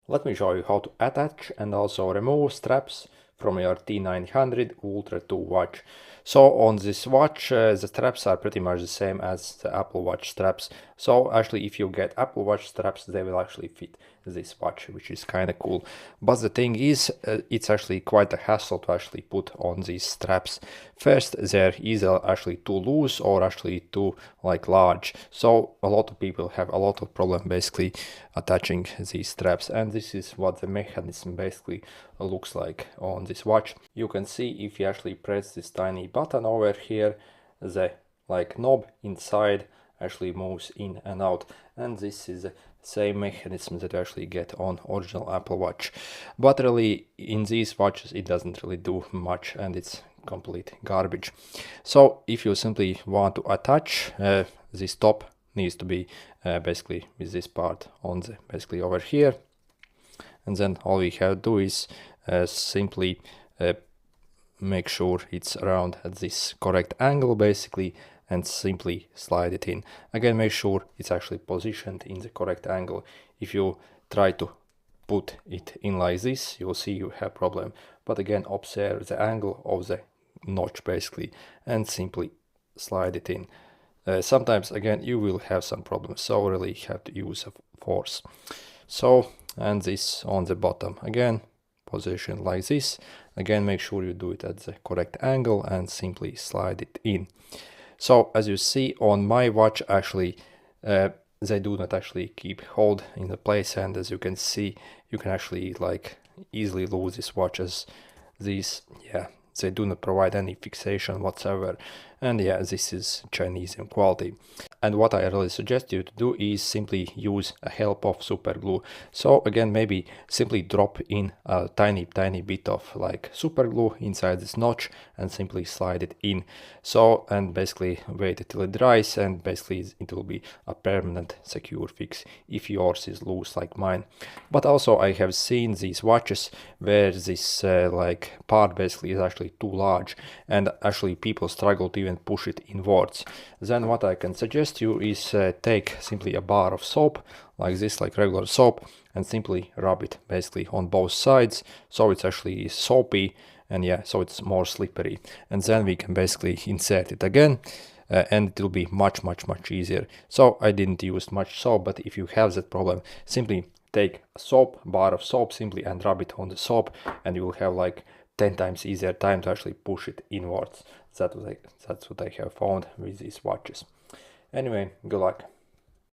Let me show you how to attach and also remove straps from your T900 Ultra 2 watch. So on this watch, the straps are pretty much the same as the Apple Watch straps. So actually, if you get Apple Watch straps, they will actually fit this watch, which is kind of cool. But the thing is, it's actually quite a hassle to actually put on these straps. First, they're either actually too loose or actually too large. So a lot of people have a lot of problem basically attaching these straps, and this is what the mechanism basically looks like on this watch. You can see if you actually press this tiny button over here, the knob inside actually moves in and out, and this is the same mechanism that you actually get on original Apple Watch. But really in these watches it doesn't really do much, and it's complete garbage. So if you simply want to attach, this top needs to be basically with this part on the basically over here, and then all we have to do is simply make sure it's around at this correct angle basically, and simply slide it in. Again, make sure it's actually positioned in the correct angle. If you try to put it in like this, you'll see you have problem. But again, observe the angle of the notch basically, and simply slide it in. Sometimes again you will have some problems, so really have to use a force. So, and this on the bottom, again position like this. Again, make sure you do it at the correct angle and simply slide it in. So as you see on my watch, actually they do not actually keep hold in the place, and as you can see, you can actually easily lose this watch, as these, yeah, they do not provide any fixation whatsoever. And yeah, this is Chinese in quality. And what I really suggest you to do is simply use a help of super glue. So again, maybe simply drop in a tiny bit of super glue inside this notch and simply slide it in. So, and basically wait until it dries, and basically it will be a permanent secure fix if yours is loose like mine. But also I have seen these watches where this part basically is actually too large, and actually people struggle to even push it inwards. Then what I can suggest you is take simply a bar of soap like this, like regular soap, and simply rub it basically on both sides, so it's actually soapy, and yeah, so it's more slippery. And then we can basically insert it again, and it will be much easier. So I didn't use much soap, but if you have that problem, simply take a bar of soap simply and rub it on the soap, and you will have 10 times easier time to actually push it inwards. That's what I have found with these watches. Anyway, good luck.